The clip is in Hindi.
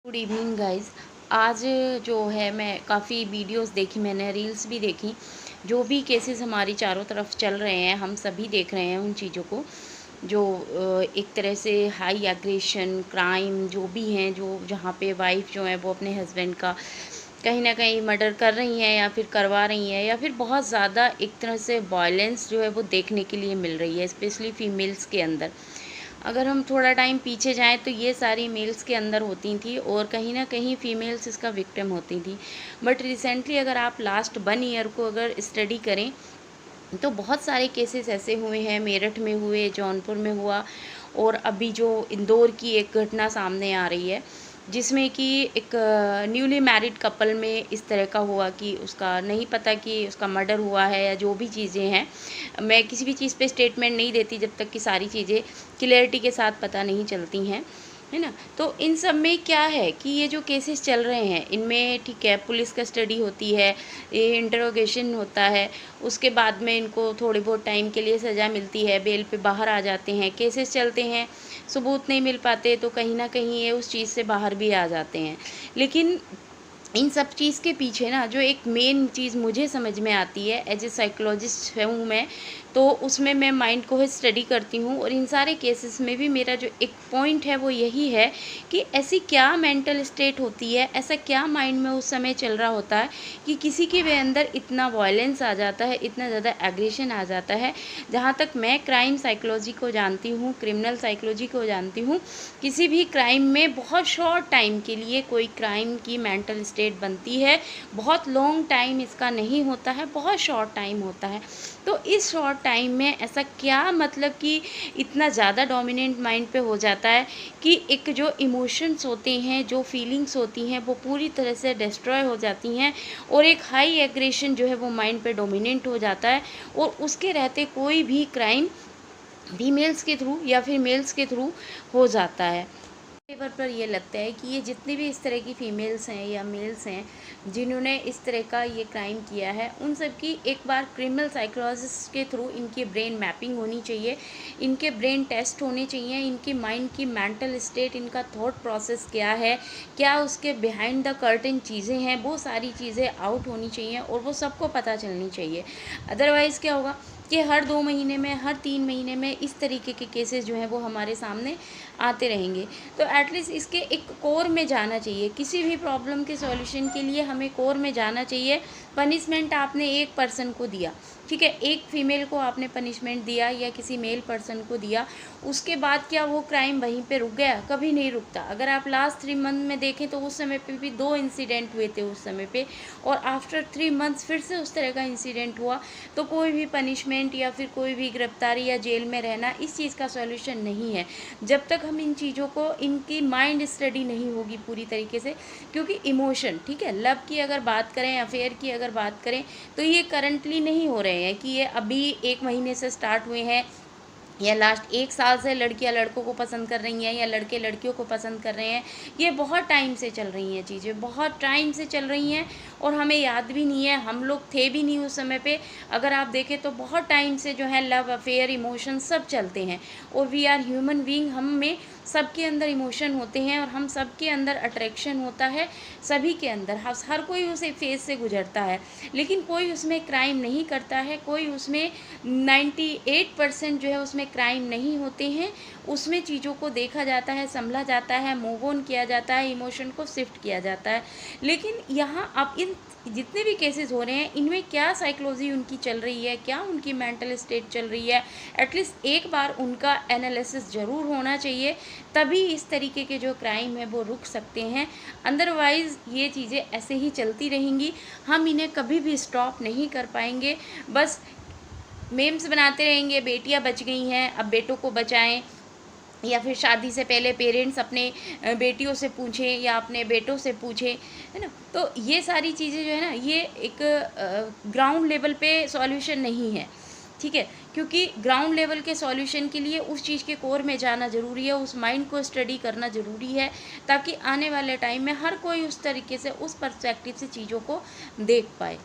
Good evening guys. आज जो है मैं काफ़ी वीडियोस देखी, मैंने रील्स भी देखी। जो भी केसेस हमारी चारों तरफ चल रहे हैं, हम सभी देख रहे हैं उन चीज़ों को जो एक तरह से हाई एग्रेशन क्राइम जो भी हैं, जो जहाँ पे वाइफ जो है वो अपने हस्बैंड का कहीं ना कहीं मर्डर कर रही हैं या फिर करवा रही हैं, या फिर बहुत ज़्यादा एक तरह से वायलेंस जो है वो देखने के लिए मिल रही है, स्पेशली फीमेल्स के अंदर। अगर हम थोड़ा टाइम पीछे जाएं तो ये सारी मेल्स के अंदर होती थी और कहीं ना कहीं फीमेल्स इसका विक्टिम होती थी। बट रिसेंटली अगर आप लास्ट 1 ईयर को अगर स्टडी करें तो बहुत सारे केसेस ऐसे हुए हैं। मेरठ में हुए, जौनपुर में हुआ, और अभी जो इंदौर की एक घटना सामने आ रही है जिसमें कि एक न्यूली मैरिड कपल में इस तरह का हुआ कि उसका नहीं पता कि उसका मर्डर हुआ है या जो भी चीज़ें हैं। मैं किसी भी चीज़ पे स्टेटमेंट नहीं देती जब तक कि सारी चीज़ें क्लियरिटी के साथ पता नहीं चलती हैं, है ना। तो इन सब में क्या है कि ये जो केसेस चल रहे हैं इनमें ठीक है, पुलिस कस्टडी होती है, ये इंटरोगेशन होता है, उसके बाद में इनको थोड़ी बहुत टाइम के लिए सज़ा मिलती है, बेल पे बाहर आ जाते हैं, केसेस चलते हैं, सबूत नहीं मिल पाते तो कहीं ना कहीं ये उस चीज़ से बाहर भी आ जाते हैं। लेकिन इन सब चीज़ के पीछे ना जो एक मेन चीज़ मुझे समझ में आती है, एज ए साइकोलॉजिस्ट हूँ मैं, तो उसमें मैं माइंड को ही स्टडी करती हूँ। और इन सारे केसेस में भी मेरा जो एक पॉइंट है वो यही है कि ऐसी क्या मेंटल स्टेट होती है, ऐसा क्या माइंड में उस समय चल रहा होता है कि किसी के भी अंदर इतना वायलेंस आ जाता है, इतना ज़्यादा एग्रेशन आ जाता है। जहाँ तक मैं क्राइम साइकोलॉजी को जानती हूँ, क्रिमिनल साइकोलॉजी को जानती हूँ, किसी भी क्राइम में बहुत शॉर्ट टाइम के लिए कोई क्राइम की मेंटल स्टेट बनती है, बहुत लॉन्ग टाइम इसका नहीं होता है, बहुत शॉर्ट टाइम होता है। तो इस शॉर्ट टाइम में ऐसा क्या मतलब कि इतना ज़्यादा डोमिनेंट माइंड पे हो जाता है कि एक जो इमोशंस होते हैं, जो फीलिंग्स होती हैं, वो पूरी तरह से डिस्ट्रॉय हो जाती हैं और एक हाई एग्रेशन जो है वो माइंड पे डोमिनेंट हो जाता है। और उसके रहते कोई भी क्राइम फीमेल्स के थ्रू या फिर मेल्स के थ्रू हो जाता है। पेपर पर ये लगता है कि ये जितने भी इस तरह की फीमेल्स हैं या मेल्स हैं जिन्होंने इस तरह का ये क्राइम किया है, उन सब की एक बार क्रिमिनल साइकोलॉजिस्ट के थ्रू इनकी ब्रेन मैपिंग होनी चाहिए, इनके ब्रेन टेस्ट होने चाहिए, इनकी माइंड की मेंटल स्टेट, इनका थॉट प्रोसेस क्या है, क्या उसके बिहाइंड द कर्टन चीज़ें हैं, वो सारी चीज़ें आउट होनी चाहिए और वो सबको पता चलनी चाहिए। अदरवाइज़ क्या होगा कि हर 2 महीने में, हर 3 महीने में इस तरीके के केसेस जो हैं वो हमारे सामने आते रहेंगे। तो एटलीस्ट इसके एक कोर में जाना चाहिए। किसी भी प्रॉब्लम के सॉल्यूशन के लिए हमें कोर में जाना चाहिए। पनिशमेंट आपने एक पर्सन को दिया, ठीक है, एक फीमेल को आपने पनिशमेंट दिया या किसी मेल पर्सन को दिया, उसके बाद क्या वो क्राइम वहीं पे रुक गया? कभी नहीं रुकता। अगर आप लास्ट 3 मंथ में देखें तो उस समय पे भी 2 इंसिडेंट हुए थे उस समय पे, और आफ्टर 3 मंथ्स फिर से उस तरह का इंसिडेंट हुआ। तो कोई भी पनिशमेंट या फिर कोई भी गिरफ्तारी या जेल में रहना इस चीज़ का सॉल्यूशन नहीं है, जब तक हम इन चीज़ों को, इनकी माइंड स्टडी नहीं होगी पूरी तरीके से। क्योंकि इमोशन, ठीक है, लव की अगर बात करें, अफेयर की अगर बात करें, तो ये करंटली नहीं हो रहे हैं कि ये अभी 1 महीने से स्टार्ट हुए हैं या लास्ट 1 साल से लड़कियां लड़कों को पसंद कर रही हैं या लड़के लड़कियों को पसंद कर रहे हैं। ये बहुत टाइम से चल रही हैं चीज़ें, बहुत टाइम से चल रही हैं और हमें याद भी नहीं है, हम लोग थे भी नहीं उस समय पे। अगर आप देखें तो बहुत टाइम से जो है लव अफेयर, इमोशन सब चलते हैं। और वी आर ह्यूमन बीइंग, हम में सबके अंदर इमोशन होते हैं और हम सबके अंदर अट्रैक्शन होता है, सभी के अंदर, हर कोई उसे फेज से गुजरता है। लेकिन कोई उसमें क्राइम नहीं करता है, कोई उसमें 98% जो है उसमें क्राइम नहीं होते हैं। उसमें चीज़ों को देखा जाता है, संभला जाता है, मूव ऑन किया जाता है, इमोशन को शिफ्ट किया जाता है। लेकिन यहाँ अब इन जितने भी केसेस हो रहे हैं इनमें क्या साइकोलॉजी उनकी चल रही है, क्या उनकी मेंटल स्टेट चल रही है, एटलीस्ट एक बार उनका एनालिसिस ज़रूर होना चाहिए। तभी इस तरीके के जो क्राइम है वो रुक सकते हैं। अदरवाइज़ ये चीज़ें ऐसे ही चलती रहेंगी, हम इन्हें कभी भी स्टॉप नहीं कर पाएंगे। बस मेम्स बनाते रहेंगे, बेटियां बच गई हैं अब बेटों को बचाएं, या फिर शादी से पहले पेरेंट्स अपने बेटियों से पूछें या अपने बेटों से पूछें, है ना। तो ये सारी चीज़ें जो है ना, ये एक ग्राउंड लेवल पे सॉल्यूशन नहीं है, ठीक है। क्योंकि ग्राउंड लेवल के सॉल्यूशन के लिए उस चीज़ के कोर में जाना ज़रूरी है, उस माइंड को स्टडी करना ज़रूरी है, ताकि आने वाले टाइम में हर कोई उस तरीके से, उस पर्सपेक्टिव से चीज़ों को देख पाए।